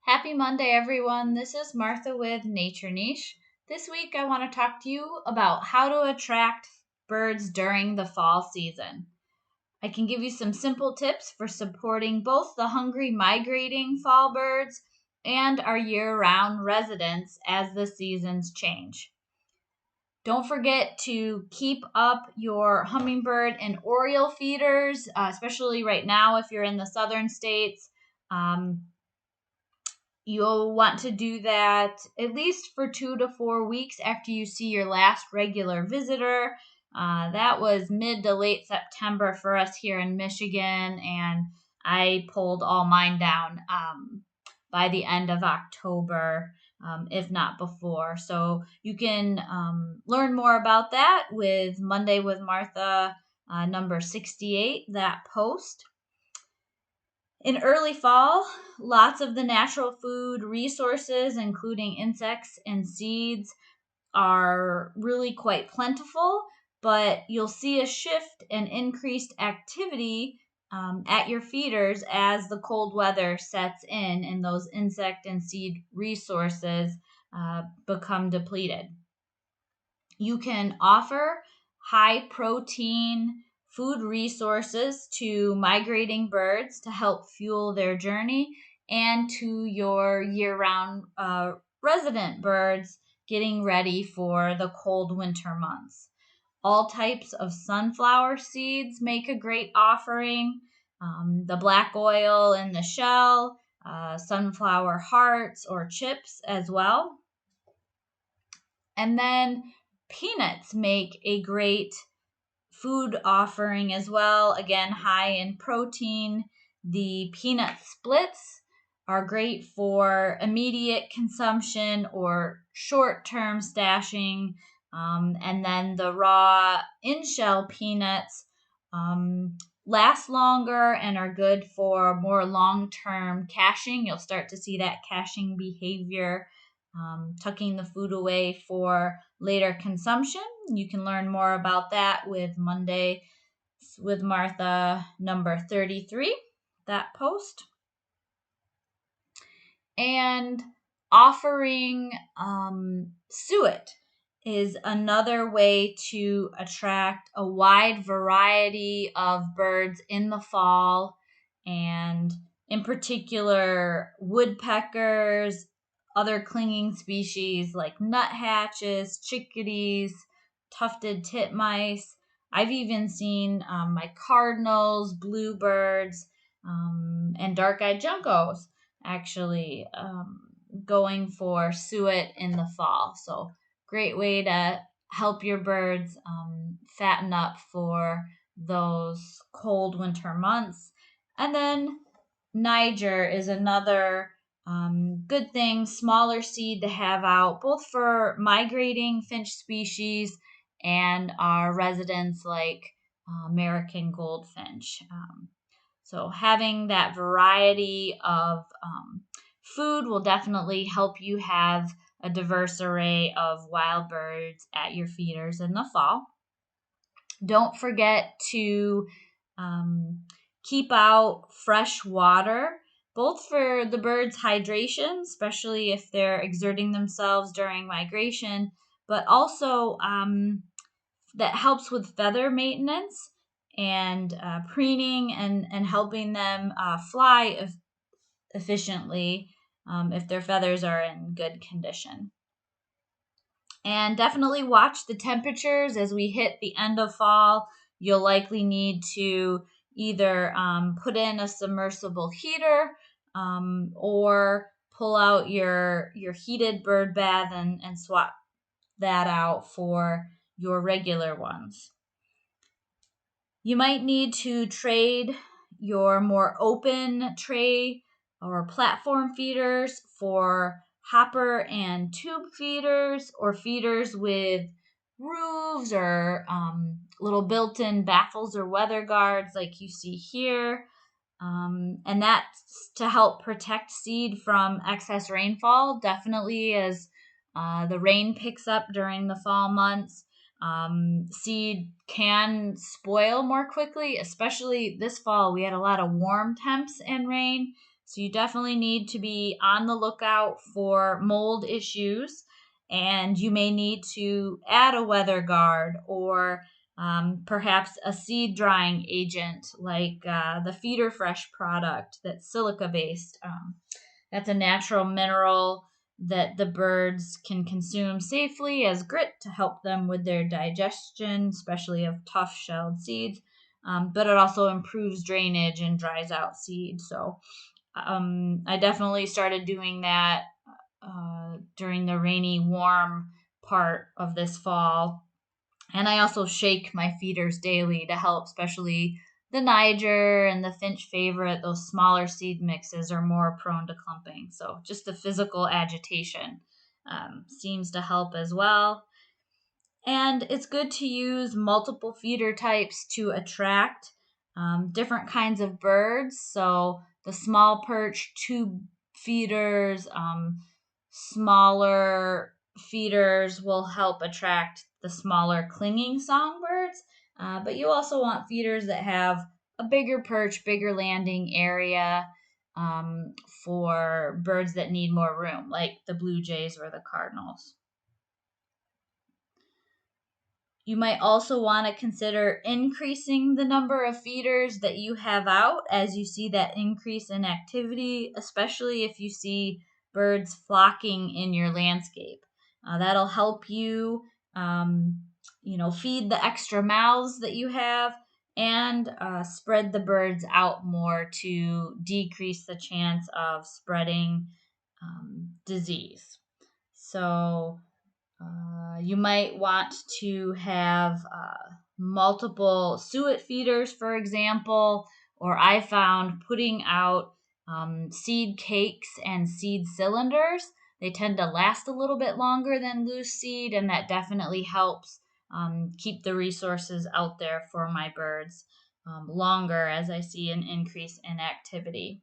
Happy Monday, everyone. This is Martha with Nature Niche. This week, I want to talk to you about how to attract birds during the fall season. I can give you some simple tips for supporting both the hungry migrating fall birds and our year-round residents as the seasons change. Don't forget to keep up your hummingbird and oriole feeders, especially right now if you're in the southern states. You'll want to do that at least for 2 to 4 weeks after you see your last regular visitor. That was mid to late September for us here in Michigan, and I pulled all mine down by the end of October, if not before. So you can learn more about that with Monday with Martha, number 68, that post. In early fall, lots of the natural food resources, including insects and seeds, are really quite plentiful, but you'll see a shift and increased activity at your feeders as the cold weather sets in and those insect and seed resources become depleted. You can offer high protein food resources to migrating birds to help fuel their journey and to your year-round resident birds getting ready for the cold winter months. All types of sunflower seeds make a great offering. The black oil in the shell, sunflower hearts or chips as well. And then peanuts make a great food offering as well. Again, high in protein. The peanut splits are great for immediate consumption or short-term stashing. And then the raw in-shell peanuts last longer and are good for more long-term caching. You'll start to see that caching behavior, tucking the food away for later consumption. You can learn more about that with Monday with Martha, number 33, that post. And offering suet is another way to attract a wide variety of birds in the fall, and in particular woodpeckers, other clinging species like nuthatches, chickadees, tufted titmice. I've even seen my cardinals, bluebirds, and dark-eyed juncos actually going for suet in the fall. So great way to help your birds fatten up for those cold winter months. And then Niger is another good thing, smaller seed to have out, both for migrating finch species and our residents like American goldfinch. So having that variety of food will definitely help you have a diverse array of wild birds at your feeders in the fall. Don't forget to keep out fresh water, both for the birds' hydration, especially if they're exerting themselves during migration, but also that helps with feather maintenance and preening and helping them fly efficiently if their feathers are in good condition. And definitely watch the temperatures as we hit the end of fall. You'll likely need to either put in a submersible heater or pull out your heated bird bath and swap that out for your regular ones. You might need to trade your more open tray or platform feeders for hopper and tube feeders, or feeders with roofs or little built-in baffles or weather guards like you see here. And that's to help protect seed from excess rainfall, definitely as the rain picks up during the fall months. Seed can spoil more quickly, especially this fall. We had a lot of warm temps and rain, So you definitely need to be on the lookout for mold issues, and you may need to add a weather guard or perhaps a seed drying agent like the Feeder Fresh product that's silica based. That's a natural mineral that the birds can consume safely as grit to help them with their digestion, especially of tough shelled seeds. But it also improves drainage and dries out seed. So I definitely started doing that during the rainy, warm part of this fall. And I also shake my feeders daily to help, especially the Niger and the Finch favorite. Those smaller seed mixes are more prone to clumping. So just the physical agitation seems to help as well. And it's good to use multiple feeder types to attract different kinds of birds. So the small perch tube feeders, smaller feeders will help attract the smaller clinging songbirds. But you also want feeders that have a bigger perch, bigger landing area um, for birds that need more room, like the blue jays or the cardinals. You might also want to consider increasing the number of feeders that you have out as you see that increase in activity, especially if you see birds flocking in your landscape. That'll help you, feed the extra mouths that you have and spread the birds out more to decrease the chance of spreading disease. So, you might want to have multiple suet feeders, for example, or I found putting out seed cakes and seed cylinders. They tend to last a little bit longer than loose seed, and that definitely helps keep the resources out there for my birds longer as I see an increase in activity.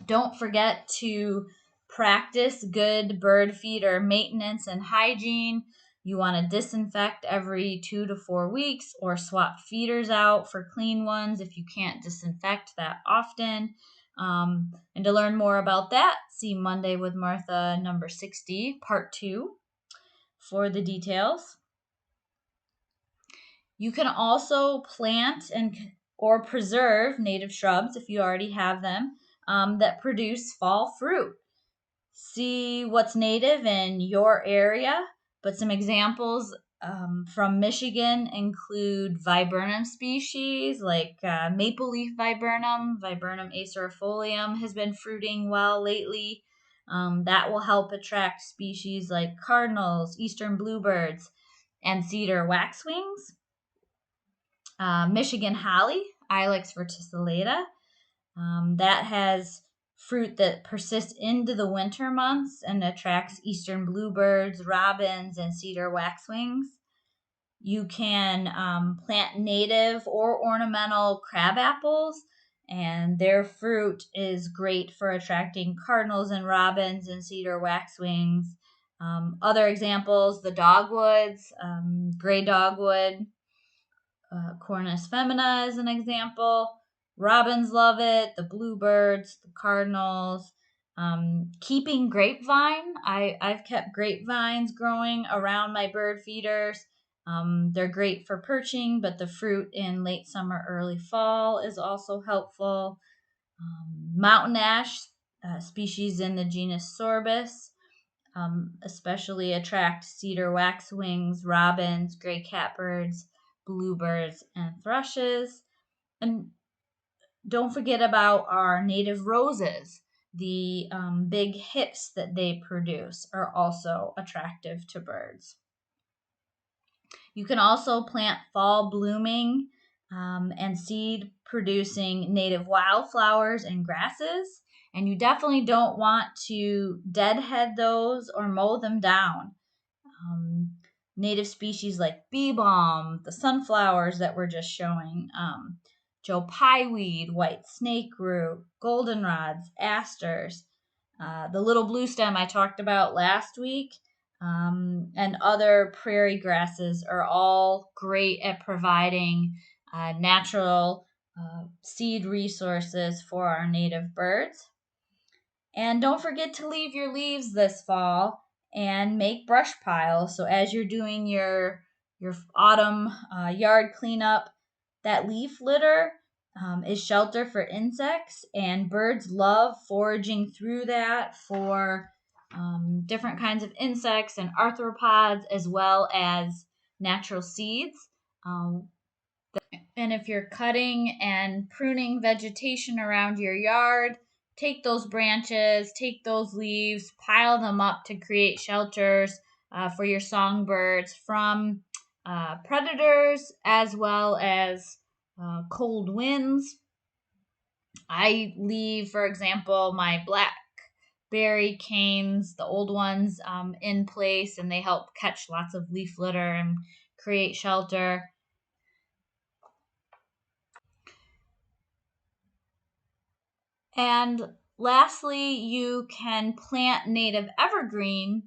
Don't forget to practice good bird feeder maintenance and hygiene. You want to disinfect every 2 to 4 weeks or swap feeders out for clean ones if you can't disinfect that often. And to learn more about that, see Monday with Martha number 60, part 2 for the details. You can also plant and or preserve native shrubs if you already have them that produce fall fruit. See what's native in your area, but some examples from Michigan include viburnum species like maple leaf viburnum, Viburnum acerifolium has been fruiting well lately. That will help attract species like cardinals, eastern bluebirds, and cedar waxwings. Michigan holly, Ilex verticillata, that has fruit that persists into the winter months and attracts eastern bluebirds, robins, and cedar waxwings. You can plant native or ornamental crab apples, and their fruit is great for attracting cardinals and robins and cedar waxwings. Other examples, the dogwoods, gray dogwood, Cornus femina is an example. Robins love it, the bluebirds, the cardinals. Keeping grapevine. I've kept grapevines growing around my bird feeders. They're great for perching, but the fruit in late summer, early fall is also helpful. Mountain ash, species in the genus Sorbus, especially attract cedar waxwings, robins, gray catbirds, bluebirds, and thrushes. And don't forget about our native roses. The big hips that they produce are also attractive to birds. You can also plant fall blooming and seed producing native wildflowers and grasses. And you definitely don't want to deadhead those or mow them down. Native species like bee balm, the sunflowers that we're just showing, Joe pieweed, white snakeroot, goldenrods, asters, the little blue stem I talked about last week, and other prairie grasses are all great at providing natural seed resources for our native birds. And don't forget to leave your leaves this fall and make brush piles. So as you're doing your autumn yard cleanup, that leaf litter is shelter for insects, and birds love foraging through that for different kinds of insects and arthropods, as well as natural seeds. Um, and if you're cutting and pruning vegetation around your yard, take those branches, take those leaves, pile them up to create shelters for your songbirds from predators as well as cold winds. I leave, for example, my blackberry canes, the old ones, in place, and they help catch lots of leaf litter and create shelter. And lastly, you can plant native evergreens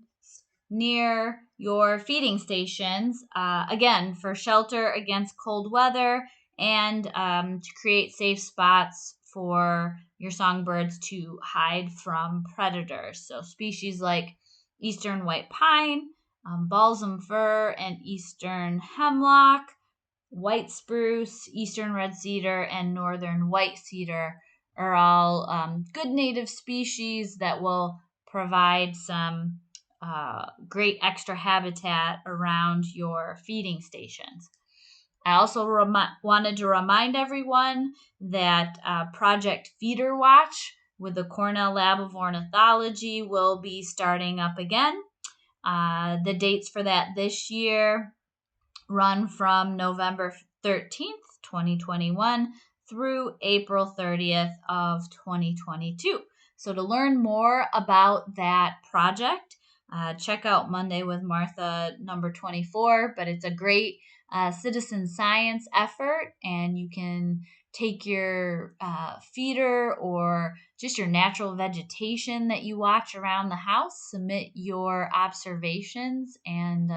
near your feeding stations, again, for shelter against cold weather and to create safe spots for your songbirds to hide from predators. So, species like eastern white pine, balsam fir, and eastern hemlock, white spruce, eastern red cedar, and northern white cedar are all good native species that will provide some great extra habitat around your feeding stations. I also wanted to remind everyone that Project FeederWatch with the Cornell Lab of Ornithology will be starting up again. The dates for that this year run from November 13th, 2021 through April 30th of 2022. So to learn more about that project, check out Monday with Martha number 24, but it's a great citizen science effort, and you can take your feeder or just your natural vegetation that you watch around the house, submit your observations, and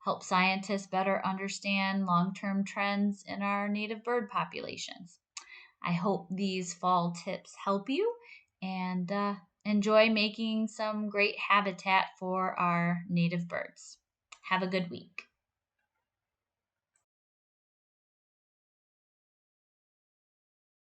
help scientists better understand long-term trends in our native bird populations. I hope these fall tips help you, and enjoy making some great habitat for our native birds. Have a good week.